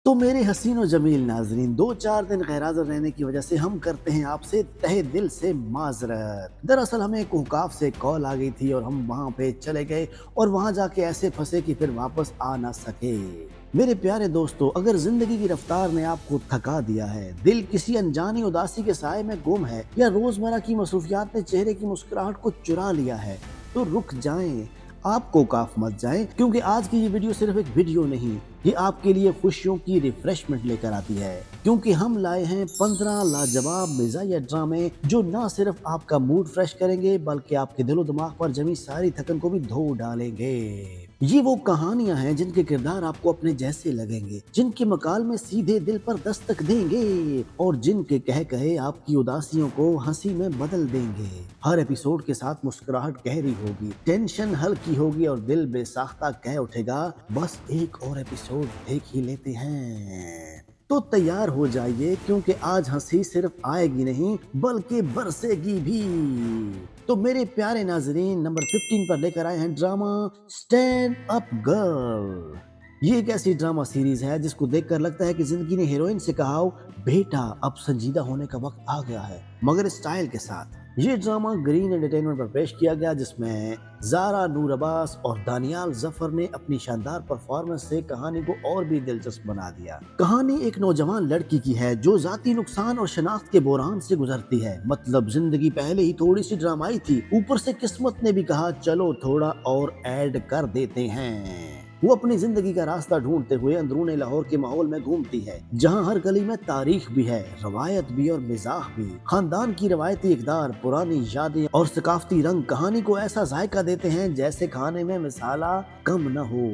تو میرے حسین و جمیل ناظرین، 2-4 دن غیر حاضر رہنے کی وجہ سے ہم کرتے ہیں آپ سے تہہ دل سے معذرت۔ دراصل ہمیں کوکاف سے کال آ گئی تھی اور ہم وہاں پہ چلے گئے اور وہاں جا کے ایسے پھنسے کہ پھر واپس آ نہ سکے۔ میرے پیارے دوستو، اگر زندگی کی رفتار نے آپ کو تھکا دیا ہے، دل کسی انجانی اداسی کے سائے میں گم ہے، یا روزمرہ کی مصروفیات نے چہرے کی مسکراہٹ کو چرا لیا ہے، تو رک جائیں، آپ کوکاف مت جائیں، کیونکہ آج کی یہ ویڈیو صرف ایک ویڈیو نہیں، یہ آپ کے لیے خوشیوں کی ریفریشمنٹ لے کر آتی ہے، کیونکہ ہم لائے ہیں 15 لاجواب مزاحیہ ڈرامے جو نہ صرف آپ کا موڈ فریش کریں گے بلکہ آپ کے دل و دماغ پر جمی ساری تھکن کو بھی دھو ڈالیں گے۔ یہ وہ کہانیاں ہیں جن کے کردار آپ کو اپنے جیسے لگیں گے، جن کے مکالمے سیدھے دل پر دستک دیں گے اور جن کے کہے آپ کی اداسیوں کو ہنسی میں بدل دیں گے۔ ہر ایپیسوڈ کے ساتھ مسکراہٹ گہری ہوگی، ٹینشن ہلکی ہوگی اور دل بے ساختہ کہہ اٹھے گا، بس ایک اور ایپیسوڈ دیکھ ہی لیتے ہیں۔ تو تیار ہو جائیے، کیونکہ آج ہنسی صرف آئے گی نہیں بلکہ برسے گی بھی۔ تو میرے پیارے ناظرین، نمبر 15 پر لے کر آئے ہیں ڈرامہ اسٹینڈ اپ گرل۔ یہ ایک ایسی ڈرامہ سیریز ہے جس کو دیکھ کر لگتا ہے کہ زندگی نے ہیروئن سے کہا ہو، بیٹا اب سنجیدہ ہونے کا وقت آ گیا ہے، مگر اسٹائل کے ساتھ۔ یہ ڈرامہ گرین انٹرٹینمنٹ پر پیش کیا گیا، جس میں زارا نور عباس اور دانیال ظفر نے اپنی شاندار پرفارمنس سے کہانی کو اور بھی دلچسپ بنا دیا۔ کہانی ایک نوجوان لڑکی کی ہے جو ذاتی نقصان اور شناخت کے بحران سے گزرتی ہے۔ مطلب زندگی پہلے ہی تھوڑی سی ڈرامائی تھی، اوپر سے قسمت نے بھی کہا چلو تھوڑا اور ایڈ کر دیتے ہیں۔ وہ اپنی زندگی کا راستہ ڈھونڈتے ہوئے اندرون لاہور کے ماحول میں گھومتی ہے، جہاں ہر گلی میں تاریخ بھی ہے، روایت بھی اور مزاح بھی۔ خاندان کی روایتی اقدار، پرانی یادیں اور ثقافتی رنگ کہانی کو ایسا ذائقہ دیتے ہیں جیسے کھانے میں مسالہ کم نہ ہو۔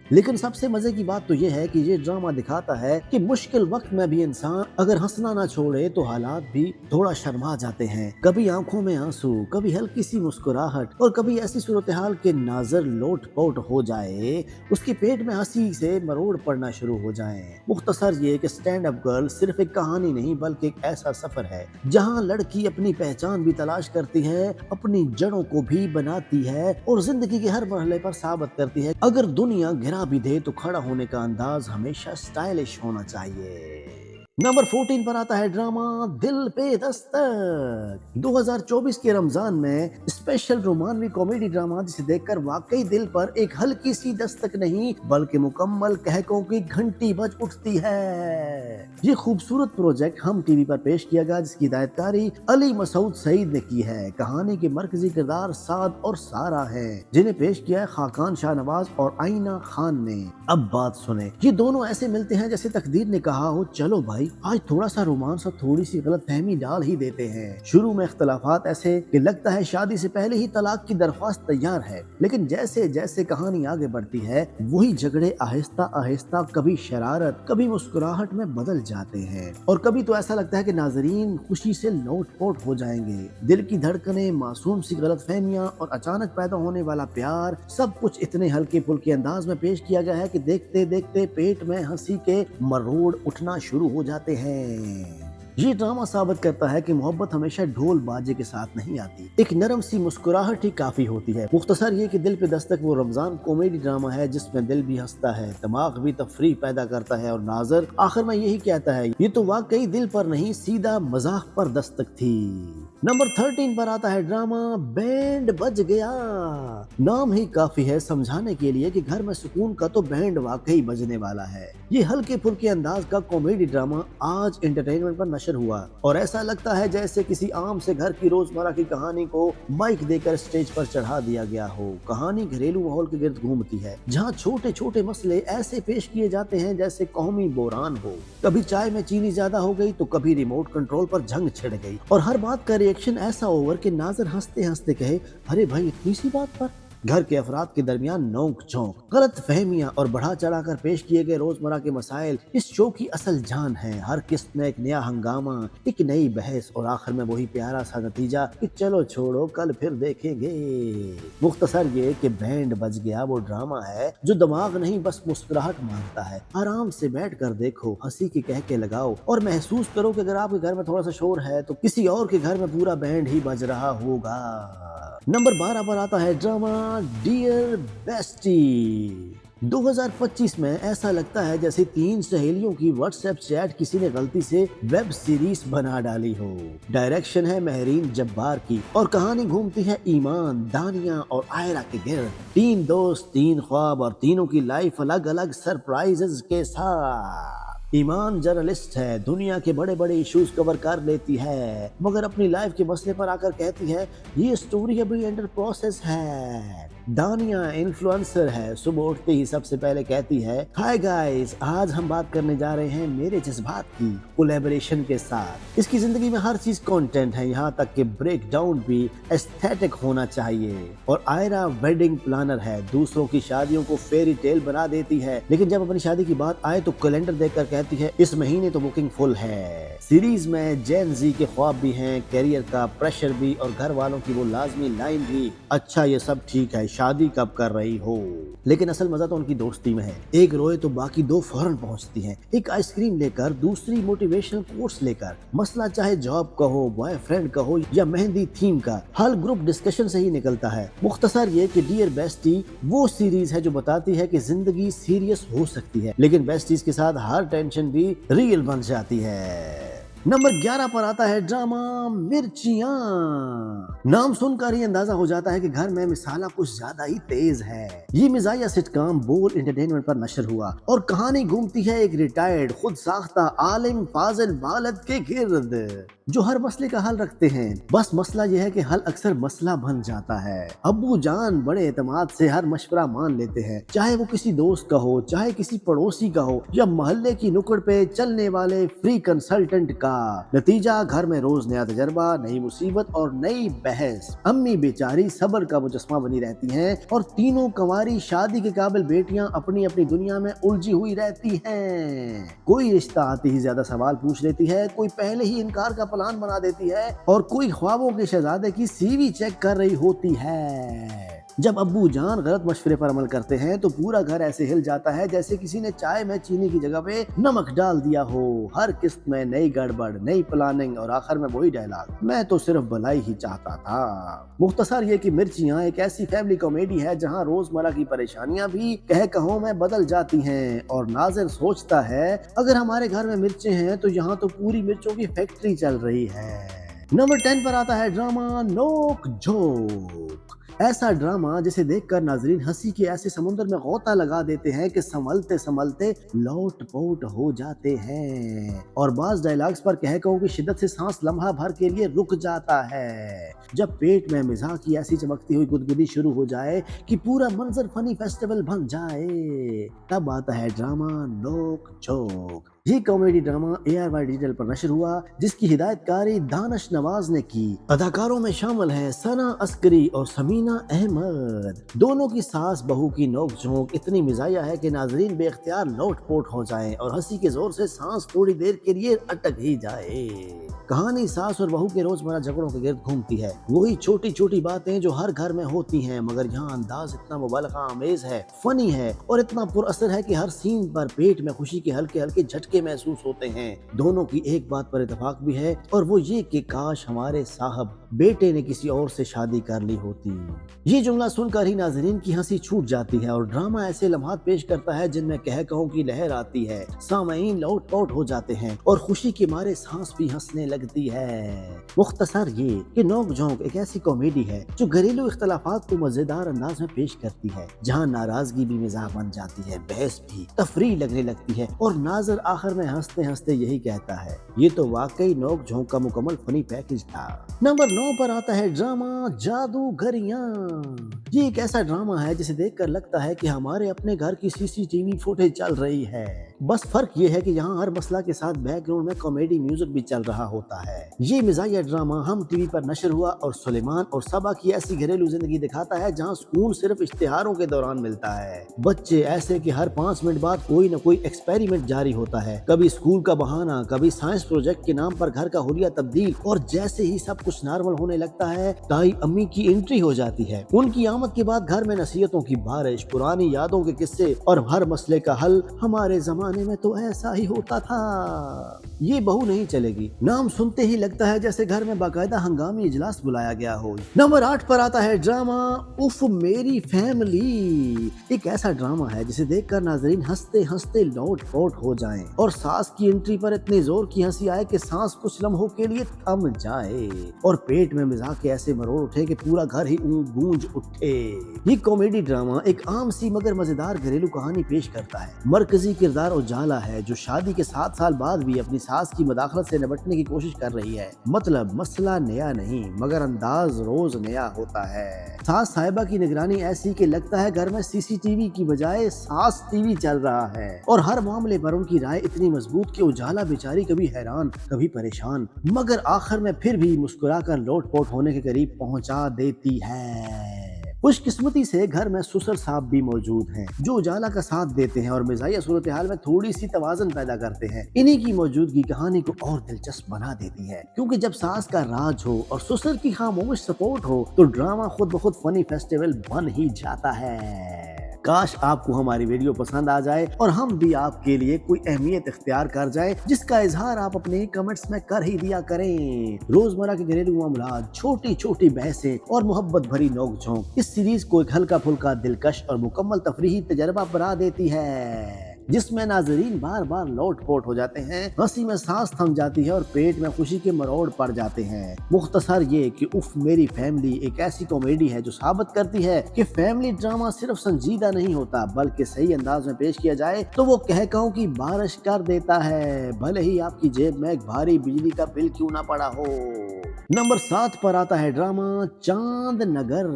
لیکن سب سے مزے کی بات تو یہ ہے کہ یہ ڈرامہ دکھاتا ہے کہ مشکل وقت میں بھی انسان اگر ہنسنا نہ چھوڑے تو حالات بھی تھوڑا شرما جاتے ہیں۔ کبھی آنکھوں میں آنسو، کبھی ہلکی سی مسکراہٹ اور کبھی ایسی صورتحال کے ناظر لوٹ پوٹ ہو جائے، اس کے پیٹ میں ہنسی سے مروڑ پڑنا شروع ہو جائیں۔ مختصر یہ کہ اسٹینڈ اپ گرل صرف ایک کہانی نہیں بلکہ ایک ایسا سفر ہے جہاں لڑکی اپنی پہچان بھی تلاش کرتی ہے، اپنی جڑوں کو بھی بناتی ہے اور زندگی کے ہر مرحلے پر ثابت کرتی ہے اگر دنیا گرا بھی دے تو کھڑا ہونے کا انداز ہمیشہ سٹائلش ہونا چاہیے۔ نمبر 14 پر آتا ہے ڈرامہ دل پہ دستک۔ 2024 کے رمضان میں اسپیشل رومانوی کامیڈی ڈرامہ جسے دیکھ کر واقعی دل پر ایک ہلکی سی دستک نہیں بلکہ مکمل کہکوں کی گھنٹی بج اٹھتی ہے۔ یہ خوبصورت پروجیکٹ ہم ٹی وی پر پیش کیا گیا، جس کی ہدایت کاری علی مسعود سعید نے کی ہے۔ کہانی کے مرکزی کردار سعد اور سارا ہیں، جنہیں پیش کیا ہے خاقان شاہ نواز اور آئینہ خان نے۔ اب بات سنیں، یہ دونوں ایسے ملتے ہیں جیسے تقدیر نے کہا ہو چلو بھائی آج تھوڑا سا رومانس اور تھوڑی سی غلط فہمی ڈال ہی دیتے ہیں۔ شروع میں اختلافات ایسے کہ لگتا ہے شادی سے پہلے ہی طلاق کی درخواست تیار ہے، لیکن جیسے جیسے کہانی آگے بڑھتی ہے وہی جھگڑے آہستہ آہستہ کبھی شرارت کبھی مسکراہٹ میں بدل جاتے ہیں، اور کبھی تو ایسا لگتا ہے کہ ناظرین خوشی سے لوٹ پوٹ ہو جائیں گے۔ دل کی دھڑکنیں، معصوم سی غلط فہمیاں اور اچانک پیدا ہونے والا پیار، سب کچھ اتنے ہلکے پھلکے انداز میں پیش کیا گیا ہے کہ دیکھتے دیکھتے پیٹ میں ہنسی کے مروڑ اٹھنا شروع ہو جاتے ہیں۔ یہ ڈرامہ ثابت کرتا ہے کہ محبت ہمیشہ ڈھول باجے کے ساتھ نہیں آتی، ایک نرم سی مسکراہٹ ہی کافی ہوتی ہے۔ مختصر یہ کہ دل پہ دستک وہ رمضان کامیڈی ڈرامہ ہے جس میں دل بھی ہنستا ہے، دماغ بھی تفریح پیدا کرتا ہے اور ناظر آخر میں یہی کہتا ہے یہ تو واقعی دل پر نہیں سیدھا مذاق پر دستک تھی۔ نمبر 13 پر آتا ہے ڈرامہ بینڈ بج گیا۔ نام ہی کافی ہے سمجھانے کے لیے کہ گھر میں سکون کا تو بینڈ واقعی بجنے والا ہے۔ یہ ہلکے پھلکے انداز کا کامیڈی ڈرامہ آج انٹرٹینمنٹ پر نشر ہوا اور ایسا لگتا ہے جیسے کسی عام سے گھر کی روزمرہ کی کہانی کو مائک دے کر اسٹیج پر چڑھا دیا گیا ہو۔ کہانی گھریلو ماحول کے گرد گھومتی ہے، جہاں چھوٹے چھوٹے مسئلے ایسے پیش کیے جاتے ہیں جیسے قومی بحران ہو، کبھی چائے میں چینی زیادہ ہو گئی تو کبھی ریموٹ کنٹرول پر جنگ چھڑ گئی، اور ہر بات کا ریئیکشن ایسا اوور کہ ناظر ہنستے ہنستے کہے ارے بھائی اتنی سی بات پر۔ گھر کے افراد کے درمیان نوک جھونک، غلط فہمیاں اور بڑھا چڑھا کر پیش کیے گئے روزمرہ کے مسائل اس شو کی اصل جان ہے۔ ہر قسط میں ایک نیا ہنگامہ، ایک نئی بحث اور آخر میں وہی پیارا سا نتیجہ کہ چلو چھوڑو کل پھر دیکھیں گے۔ مختصر یہ کہ بینڈ بج گیا وہ ڈرامہ ہے جو دماغ نہیں بس مسکراہٹ مانگتا ہے۔ آرام سے بیٹھ کر دیکھو، ہنسی کے کہکے لگاؤ اور محسوس کرو کہ اگر آپ کے گھر میں تھوڑا سا شور ہے تو کسی اور کے گھر میں پورا بینڈ ہی بج رہا ہوگا۔ نمبر 12 پر آتا ہے ڈرامہ ڈیئر بیسٹی۔ 2025 में ऐसा लगता है जैसे 3 सहेलियों की व्हाट्सएप चैट किसी ने गलती से वेब सीरीज बना डाली हो। डायरेक्शन है महरीन जब्बार की और कहानी घूमती है ईमान, दानिया और आयरा के गिर्द। 3 दोस्त, 3 ख्वाब और तीनों की लाइफ अलग अलग सरप्राइजेस के साथ। ईमान जर्नलिस्ट है, दुनिया के बड़े बड़े इश्यूज कवर कर लेती है, मगर अपनी लाइफ के मसले पर आकर कहती है ये स्टोरी अभी अंडर प्रोसेस है। दानिया इन्फ्लुएंसर है, सुबह उठते ही सबसे पहले कहती है हाय गाइस, आज हम बात करने जा रहे हैं मेरे जज्बात की, कोलैबोरेशन के साथ। इसकी जिंदगी में हर चीज कंटेंट है, यहाँ तक कि ब्रेक डाउन भी एस्थेटिक होना चाहिए। और आयरा वेडिंग प्लानर है, दूसरों की शादियों को फेरी टेल बना देती है, लेकिन जब अपनी शादी की बात आए तो कैलेंडर देखकर कहती है इस महीने तो बुकिंग फुल है। सीरीज में जेन जी के ख्वाब भी हैं, करियर का प्रेशर भी और घर वालों की वो लाजमी लाइन भी, अच्छा ये सब ठीक है, शादी कब कर रही हो। लेकिन असल मजा तो उनकी दोस्ती में है। एक रोए तो बाकी 2 फौरन पहुंचती हैं, एक आइसक्रीम लेकर, दूसरी मोटिवेशनल कोर्स लेकर। मसला चाहे जॉब का हो, बॉयफ्रेंड का हो या मेहंदी थीम का, हर ग्रुप डिस्कशन से ही निकलता है। मुख्तसर ये कि डियर बेस्टी वो सीरीज है जो बताती है कि जिंदगी सीरियस हो सकती है, लेकिन बेस्टीज के साथ हर टेंशन भी रियल बन जाती है। नंबर 11 पर आता है ड्रामा मिर्चियां। नाम सुनकर ही अंदाजा हो जाता है कि घर में मिसाला कुछ ज्यादा ही तेज है। ये मिजाया सिटकॉम बोल एंटरटेनमेंट पर नशर हुआ और कहानी घूमती है एक रिटायर्ड खुद साख्ता आलिम फाजिल वालिद के गिर्द जो हर मसले का हल रखते हैं। बस मसला यह है कि हल अक्सर मसला बन जाता है। अब्बू जान बड़े एतमाद से हर मशवरा मान लेते हैं, चाहे वो किसी दोस्त का हो, चाहे किसी पड़ोसी का हो या मोहल्ले की नुक्कड़ पे चलने वाले फ्री कंसल्टेंट का। नतीजा घर में रोज नया तजर्बा, नई मुसीबत और नई बहस। अम्मी बेचारी सब्र का मुजस्मा बनी रहती हैं और तीनों कंवारी शादी के काबिल बेटियां अपनी अपनी दुनिया में उलझी हुई रहती हैं। कोई रिश्ता आते ही ज्यादा सवाल पूछ लेती है, कोई पहले ही इनकार का प्लान बना देती है और कोई ख्वाबों के शहजादे की सीवी चेक कर रही होती है। जब अब्बू जान गलत मशवरे पर अमल करते हैं तो पूरा घर ऐसे हिल जाता है जैसे किसी ने चाय में चीनी की जगह पे नमक डाल दिया हो। हर किस्त में नई गड़बड़, नई प्लानिंग और आखिर में वही डायलॉग, मैं तो सिर्फ भलाई ही चाहता था। मुख्तसर ये कि मिर्चियां एक ऐसी फैमिली कॉमेडी है जहां रोजमर्रा की परेशानियां भी कह कहों में बदल जाती हैं और नाज़िर सोचता है अगर हमारे घर में मिर्चें हैं तो यहाँ तो पूरी मिर्चों की फैक्ट्री चल रही है। नंबर 10 पर आता है ड्रामा नोक झोंक। ऐसा ड्रामा जिसे देखकर नाजरीन हंसी के ऐसे समुद्र में गोता लगा देते हैं कि संभलते संभलते लोट पोट हो जाते हैं और बाज डायलॉग्स पर कह कहूं की शिद्दत से सांस लम्हा भर के लिए रुक जाता है। जब पेट में मिजाज की ऐसी चमकती हुई गुदगुदी शुरू हो जाए कि पूरा मंजर फनी फेस्टिवल बन जाए, तब आता है ड्रामा नोक झोंक। ये कॉमेडी ड्रामा ARY डिजिटल पर नशर हुआ, जिसकी हिदायतकारी दानिश नवाज ने की। अदाकारों में शामिल हैं सना अस्करी और समीना अहमद। दोनों की सास बहू की नोक झोंक इतनी मिजाया है कि नाजरीन बेख्तियार लोट पोट हो जाएं और हंसी के जोर से सांस थोड़ी देर के लिए अटक ही जाए। कहानी सास और बहू के रोजमर्रा झगड़ों के गिर्द घूमती है, वही छोटी छोटी बातें जो हर घर में होती हैं, मगर यहाँ अंदाज इतना मुबालगा आमेज है, फनी है और इतना पुरअसर है कि हर सीन पर पेट में खुशी के हल्के हल्के झटके महसूस होते हैं। दोनों की एक बात पर इत्तेफाक भी है और वो ये कि काश हमारे साहब बेटे ने किसी और से शादी कर ली होती। ये जुमला सुनकर ही नाजरीन की हंसी छूट जाती है और ड्रामा ऐसे लम्हात पेश करता है जिनमें कह कहूं की लहर आती है, सामईन लौट पौट हो जाते हैं और खुशी के मारे सांस भी हंसने लगती है। मुख्तसर ये कि नोक झोंक एक ऐसी कॉमेडी है जो घरेलू इख्तलाफात को मजेदार अंदाज में पेश करती है, जहाँ नाराजगी भी मिजाज बन जाती है, बहस भी तफरीह लगने लगती है और नाज़िर आखिर में हंसते हंसते यही कहता है ये तो वाकई नोक झोंक का मुकम्मल फनी पैकेज था। नंबर 9 पर आता है ड्रामा जादूगरियां। ये एक ऐसा ड्रामा है जिसे देखकर लगता है कि हमारे अपने घर की CCTV फुटेज चल रही है। बस फर्क ये है कि यहाँ हर मसला के साथ बैकग्राउंड में कॉमेडी म्यूजिक भी चल रहा होता है। ये मिजाया ड्रामा हम टीवी पर नशर हुआ और सुलेमान और सबा की ऐसी घरेलू जिंदगी दिखाता है जहाँ सुकून सिर्फ इश्तिहारों के दौरान मिलता है। बच्चे ऐसे कि हर 5 मिनट बाद कोई न कोई एक्सपेरिमेंट जारी होता है, कभी स्कूल का बहाना, कभी साइंस प्रोजेक्ट के नाम पर घर का हुलिया तब्दील, और जैसे ही सब कुछ नॉर्मल होने लगता है ताई अम्मी की एंट्री हो जाती है। उनकी आमद के बाद घर में नसीहतों की बारिश, पुरानी यादों के किस्से और हर मसले का हल, हमारे जमाने में तो ऐसा ही होता था। ये बहू नहीं चलेगी। नाम सुनते ही लगता है जैसे घर में बाकायदा हंगामी इजलास बुलाया गया हो। नंबर 8 पर आता है ड्रामा उफ मेरी फैमिली। एक ऐसा ड्रामा है जिसे देखकर नाजरीन हंसते हंसते लोट पोट हो जाएं और सास की एंट्री पर इतनी जोर की हंसी आए कि सांस कुछ लम्हों के लिए थम जाए और पेट में मिजाज के ऐसे मरोड़ उठे कि पूरा घर ही गूंज उठे। ये कॉमेडी ड्रामा एक आम सी मगर मजेदार घरेलू कहानी पेश करता है। मरकजी किरदार उजाला है जो शादी के 7 साल बाद भी अपनी सास की मदाखलत से निपटने की कोशिश कर रही है। मतलब मसला नया नहीं मगर अंदाज रोज नया होता है। सास साहिबा की निगरानी ऐसी कि लगता है घर में सीसीटीवी की बजाय सास टीवी चल रहा है और हर मामले पर उनकी राय इतनी मजबूत कि उजाला बेचारी कभी हैरान कभी परेशान मगर आखिर में फिर भी मुस्कुराकर लोट पोट होने के करीब पहुंचा देती है। खुशकिस्मती से घर में ससुर साहब भी मौजूद हैं जो उजाला का साथ देते हैं और मिजाजिया सूरत हाल में थोड़ी सी तवाज़ुन पैदा करते हैं। इन्हीं की मौजूदगी कहानी को और दिलचस्प बना देती है क्योंकि जब सास का राज हो और ससुर की खामोश सपोर्ट हो तो ड्रामा खुद ब खुद फनी फेस्टिवल बन ही जाता है। काश आपको हमारी वीडियो पसंद आ जाए और हम भी आपके लिए कोई अहमियत इख्तियार कर जाए जिसका इजहार आप अपने कमेंट्स में कर ही दिया करें। रोजमर्रा के घरेलू मामलात, छोटी छोटी बहसें और मोहब्बत भरी नोक-झोंक इस सीरीज को एक हल्का फुल्का दिलकश और मुकम्मल तफरीही तजर्बा बना देती है जिसमें नाजरीन बार बार लोट पोट हो जाते हैं, हंसी में सांस थम जाती है और पेट में खुशी के मरोड़ पड़ जाते हैं। मुख्तसर ये कि उफ मेरी फैमिली एक ऐसी कॉमेडी है जो साबित करती है कि फैमिली ड्रामा सिर्फ संजीदा नहीं होता बल्कि सही अंदाज में पेश किया जाए तो वो कहकाओं की बारिश कर देता है, भले ही आपकी जेब में एक भारी बिजली का बिल क्यों ना पड़ा हो। नंबर 7 पर आता है ड्रामा चांद नगर।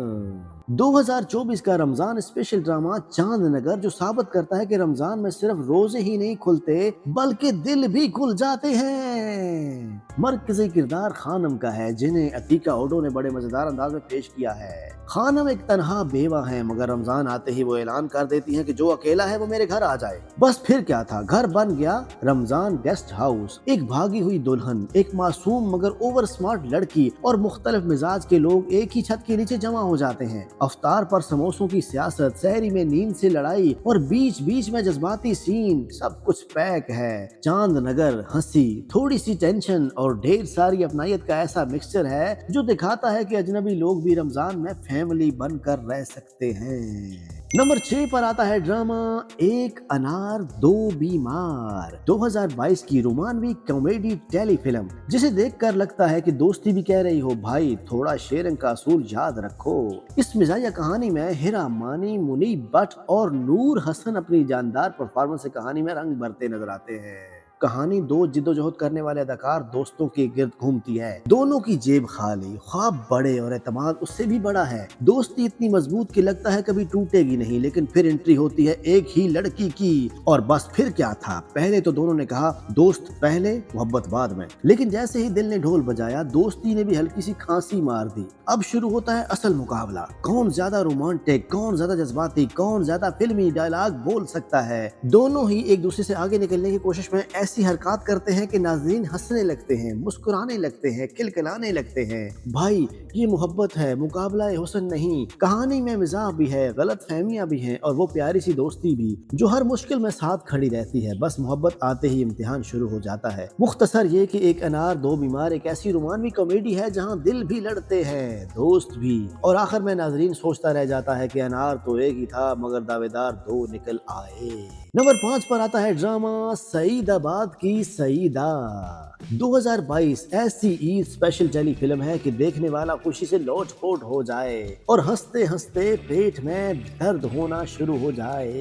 2024 का रमजान स्पेशल ड्रामा चांद नगर जो साबित करता है कि रमजान में सिर्फ रोजे ही नहीं खुलते बल्कि दिल भी खुल जाते हैं। मरकजी किरदार खानम का है जिन्हें अतीका ओडो ने बड़े मजेदार अंदाज में पेश किया है। खानम एक तनहा बेवा है मगर रमजान आते ही वो ऐलान कर देती हैं कि जो अकेला है वो मेरे घर आ जाए। बस फिर क्या था, घर बन गया रमजान गेस्ट हाउस। एक भागी हुई दुल्हन, एक मासूम मगर ओवर स्मार्ट लड़की और मुख्तलिफ मिजाज के लोग एक ही छत के नीचे जमा हो जाते हैं। अफ्तार पर समोसों की सियासत, सहरी में नींद से लड़ाई और बीच बीच में जज्बाती सीन, सब कुछ पैक है। चांद नगर हंसी, थोड़ी सी टेंशन और ढेर सारी अपनायत का ऐसा मिक्सचर है जो दिखाता है कि अजनबी लोग भी रमजान में फैमिली बनकर रह सकते हैं। नंबर 6 पर आता है ड्रामा एक अनार दो बीमार। 2022 की रोमानवी कॉमेडी टेली फिल्म जिसे देखकर लगता है कि दोस्ती भी कह रही हो भाई थोड़ा शेयरिंग का असूल याद रखो। इस मिजाजिया कहानी में हिरा मानी, मुनीब भट्ट और नूर हसन अपनी जानदार परफॉर्मेंस से कहानी में रंग भरते नजर आते हैं। कहानी दो जिद्दोजहद करने वाले अदाकार दोस्तों के गिर्द घूमती है। दोनों की जेब खाली, ख्वाब बड़े और एतमाद उससे भी बड़ा है। दोस्ती इतनी मजबूत कि लगता है कभी टूटेगी नहीं, लेकिन फिर एंट्री होती है एक ही लड़की की और बस फिर क्या था। पहले तो दोनों ने कहा दोस्त पहले मोहब्बत बाद में, लेकिन जैसे ही दिल ने ढोल बजाया दोस्ती ने भी हल्की सी खांसी मार दी। अब शुरू होता है असल मुकाबला, कौन ज्यादा रोमांटिक, कौन ज्यादा जज्बाती, कौन ज्यादा फिल्मी डायलॉग बोल सकता है। दोनों ही एक दूसरे से आगे निकलने की कोशिश में ऐसी हरकत करते हैं कि नाज़रीन हंसने लगते हैं, मुस्कुराने लगते हैं, खिलखिलाने लगते हैं। भाई ये मोहब्बत है, मुकाबला हुस्न नहीं। कहानी में मिजाज भी है, गलत फहमियां भी हैं और वो प्यारी सी दोस्ती भी जो हर मुश्किल में साथ खड़ी रहती है। बस मोहब्बत आते ही इम्तिहान शुरू हो जाता है। मुख्तसर ये कि एक अनार दो बीमार एक ऐसी रोमानवी कॉमेडी है जहां दिल भी लड़ते हैं, दोस्त भी, और आखिर में नाज़रीन सोचता रह जाता है कि अनार तो एक ही था मगर दावेदार दो निकल आए। नंबर 5 पर आता है ड्रामा सईदाबाद की सईदा। 2022 ऐसी ईद स्पेशल टेली फिल्म है कि देखने वाला खुशी से लोट पोट हो जाए और हंसते हंसते पेट में दर्द होना शुरू हो जाए।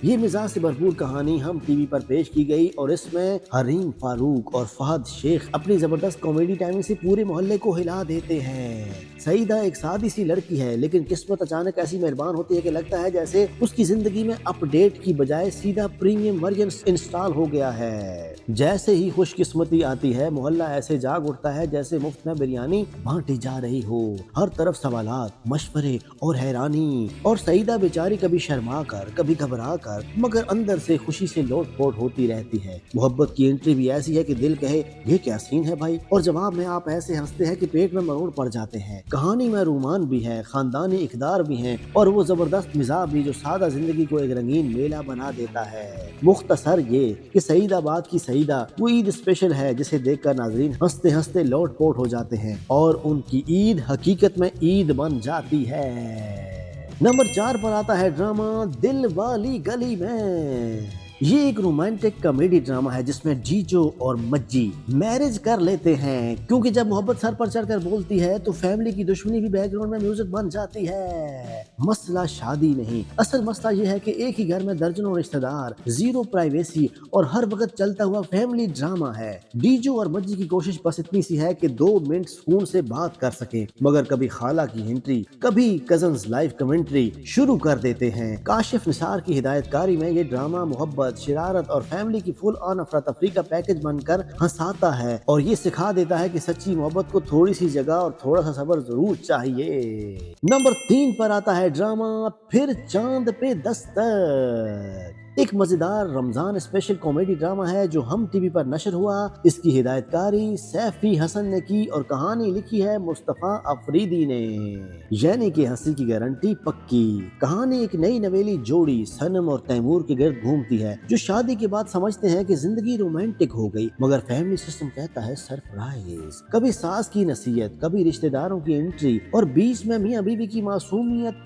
ये मिजाज से भरपूर कहानी हम टीवी पर पेश की गई और इसमें हरीम फारूक और फहद शेख अपनी जबरदस्त कॉमेडी टाइमिंग से पूरे मोहल्ले को हिला देते हैं। सईदा एक सादी सी लड़की है लेकिन किस्मत अचानक ऐसी मेहरबान होती है कि लगता है जैसे उसकी जिंदगी में अपडेट की बजाय सीधा प्रीमियम वर्जन इंस्टॉल हो गया है। जैसे ही खुशकिस्मती आती है, मोहल्ला ऐसे जाग उठता है जैसे मुफ्त में बिरयानी बांटी जा रही हो। हर तरफ सवालात, मशवरे और हैरानी। और सईदा बेचारी कभी शर्मा कर, कभी घबरा कर, मगर अंदर से खुशी से लोट-पोट होती रहती है। मोहब्बत की एंट्री भी ऐसी है कि दिल कहे ये क्या सीन है भाई, और जवाब में आप ऐसे हंसते हैं कि पेट में मरोड़ पड़ जाते हैं। कहानी में रूमान भी है, खानदानी इकदार भी है, और वो जबरदस्त मिजाज भी जो सादा जिंदगी को एक रंगीन मेला बना देता है। मुख्तसर ये कि सईदाबाद की सईदा वो ईद स्पेशल है जिसे देखकर नाजरीन हंसते हंसते लोट पोट हो जाते हैं, और उनकी ईद हकीकत में ईद बन जाती है। नंबर 4 पर आता है ड्रामा दिल वाली गली में। ये एक रोमांटिक कॉमेडी ड्रामा है जिसमें जीजो और मज्जी मैरिज कर लेते हैं, क्योंकि जब मोहब्बत सर पर चढ़कर बोलती है तो फैमिली की दुश्मनी भी बैकग्राउंड में म्यूजिक बन जाती है। मसला शादी नहीं, असल मसला ये है कि एक ही घर में दर्जनों रिश्तेदार, जीरो प्राइवेसी और हर वक्त चलता हुआ फैमिली ड्रामा है। जीजो और मज्जी की कोशिश बस इतनी सी है कि 2 मिनट सुकून से बात कर सके, मगर कभी खाला की एंट्री, कभी कजन्स लाइव कमेंट्री शुरू कर देते हैं। काशिफ निसार की हिदायतकारी में ये ड्रामा मोहब्बत, शरारत और फैमिली की फुल ऑन अफरा तफरी का पैकेज बनकर हंसाता है, और ये सिखा देता है कि सच्ची मोहब्बत को थोड़ी सी जगह और थोड़ा सा सब्र जरूर चाहिए। नंबर 3 पर आता है ड्रामा फिर चांद पे दस्तक। एक मजेदार रमजान स्पेशल कॉमेडी ड्रामा है जो हम टीवी पर नशर हुआ। इसकी हिदायतकारी सैफी हसन ने की और कहानी लिखी है मुस्तफा अफरीदी ने, यानी कि हंसी की गारंटी पक्की। कहानी एक नई नवेली जोड़ी सनम और तैमूर के गिर्द घूमती है, जो शादी के बाद समझते हैं कि जिंदगी रोमांटिक हो गई, मगर फैमिली सिस्टम कहता है सरप्राइज। कभी सास की नसीहत, कभी रिश्तेदारों की एंट्री, और बीच में मियां बीवी की मासूमियत,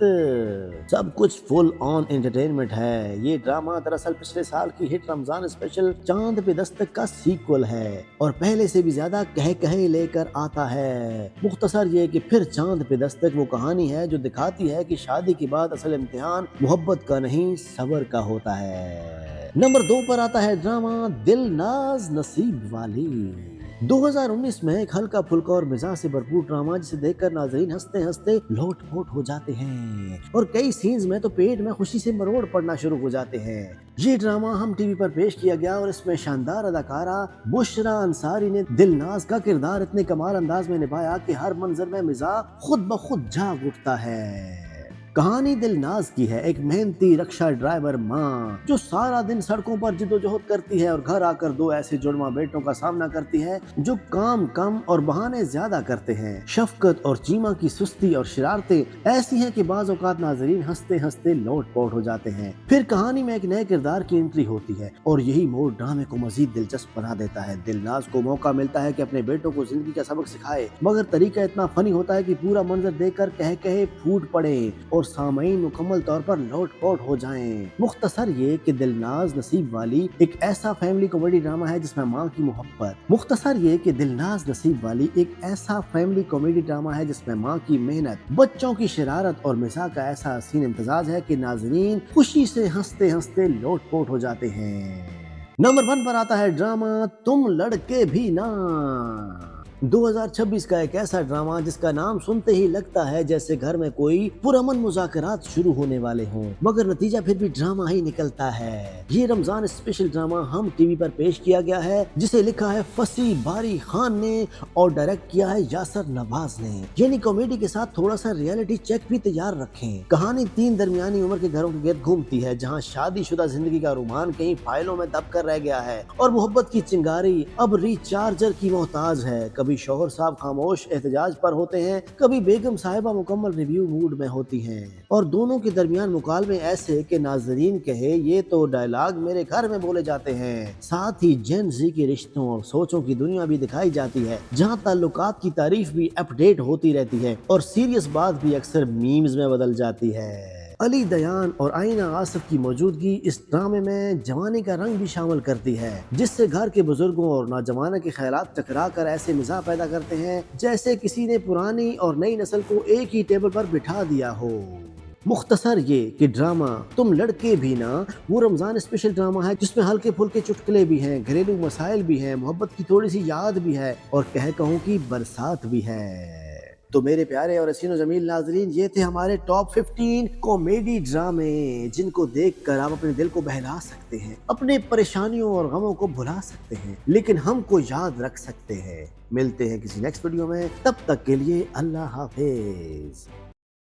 सब कुछ फुल ऑन एंटरटेनमेंट है। ये ड्रामा दरअसल पिछले साल की हिट रमजान स्पेशल चांद पे दस्तक का सीक्वल है, और पहले से भी ज्यादा कह कहे लेकर आता है। मुख्तसर ये कि फिर चांद पे दस्तक वो कहानी है जो दिखाती है कि शादी के बाद असल इम्तिहान मोहब्बत का नहीं सब्र का होता है। नंबर 2 पर आता है ड्रामा दिल नाज नसीब वाली। 2019 में एक हल्का फुल्का और मिजाज से भरपूर ड्रामा जिसे देखकर नाजरीन हंसते हंसते लोट पोट हो जाते हैं, और कई सीन्स में तो पेट में खुशी से मरोड़ पड़ना शुरू हो जाते हैं। ये ड्रामा हम टीवी पर पेश किया गया, और इसमें शानदार अदाकारा बुशरा अंसारी ने दिलनाज का किरदार इतने कमाल अंदाज में निभाया कि हर मंजर में मिजाज खुद ब खुद जाग उठता है। कहानी दिलनाज की है, एक मेहनती रक्षा ड्राइवर माँ जो सारा दिन सड़कों पर जिद्दोजहद करती है और घर आकर 2 ऐसे जुड़वा बेटों का सामना करती है जो काम कम और बहाने ज्यादा करते हैं। शफकत और चीमा की सुस्ती और शरारतें ऐसी हैं कि बाज़ औक़ात नाज़रीन हंसते हंसते लोट पोट हो जाते हैं। फिर कहानी में एक नए किरदार की एंट्री होती है, और यही मोड़ ड्रामे को मजीद दिलचस्प बना देता है। दिलनाज को मौका मिलता है कि अपने बेटों को जिंदगी का सबक सिखाए, मगर तरीका इतना फनी होता है कि पूरा मंजर देखकर कह कहे फूट पड़े और सामईन मुकम्मल तौर पर लोट पोट हो जाएं। मुख्तसर ये कि दिलनाज नसीब वाली एक ऐसा फैमिली कॉमेडी ड्रामा है जिसमें माँ की मोहब्बत। मुख्तसर ये कि दिलनाज नसीब वाली एक ऐसा फैमिली कॉमेडी ड्रामा है जिसमें माँ की मेहनत, बच्चों की शरारत और मिजाज का ऐसा हसीन इम्तजाज है कि नाज़रीन खुशी से हंसते हंसते लोट पोट हो जाते हैं। नंबर 1 पर आता है ड्रामा तुम लड़के भी ना। 2026 का एक ऐसा ड्रामा जिसका नाम सुनते ही लगता है जैसे घर में कोई पुरअमन मुज़ाकरात शुरू होने वाले हों, मगर नतीजा फिर भी ड्रामा ही निकलता है। ये रमजान स्पेशल ड्रामा हम टीवी पर पेश किया गया है, जिसे लिखा है फसी बारी खान ने और डायरेक्ट किया है यासर नवाज ने। यानी कॉमेडी के साथ थोड़ा सा रियलिटी चेक भी तैयार रखें। कहानी 3 दरमियानी उम्र के घरों के गिर्द घूमती है, जहाँ शादीशुदा जिंदगी का रोमान कहीं फाइलों में दब कर रह गया है और मोहब्बत की चिंगारी अब रिचार्जर की मोहताज है। कभी शौहर साहब खामोश एहतजाज पर होते हैं, कभी बेगम साहिबा मुकम्मल रिव्यू मूड में होती हैं, और दोनों के दरमियान मुकालमे ऐसे कि नाजरीन कहे ये तो डायलॉग मेरे घर में बोले जाते हैं। साथ ही जेन जी के रिश्तों और सोचों की दुनिया भी दिखाई जाती है, जहाँ ताल्लुकात की तारीफ भी अपडेट होती रहती है और सीरियस बात भी अक्सर मीम्स में बदल जाती है। अली दयान और आईना आसिफ की मौजूदगी इस ड्रामे में जवानी का रंग भी शामिल करती है, जिससे घर के बुजुर्गों और नौजवानों के ख्यालात टकरा कर ऐसे मिजाज पैदा करते हैं जैसे किसी ने पुरानी और नई नस्ल को एक ही टेबल पर बिठा दिया हो। मुख्तसर ये कि ड्रामा तुम लड़के भी ना वो रमजान स्पेशल ड्रामा है जिसमें हल्के फुल्के चुटकुले भी हैं, घरेलू मसाइल भी हैं, मोहब्बत की थोड़ी सी याद भी है और कहूँ की बरसात भी है। تو میرے پیارے اور حسین و جمیل ناظرین، یہ تھے ہمارے ٹاپ 15 کامیڈی ڈرامے جن کو دیکھ کر آپ اپنے دل کو بہلا سکتے ہیں، اپنے پریشانیوں اور غموں کو بھلا سکتے ہیں، لیکن ہم کو یاد رکھ سکتے ہیں۔ ملتے ہیں کسی نیکسٹ ویڈیو میں، تب تک کے لیے اللہ حافظ۔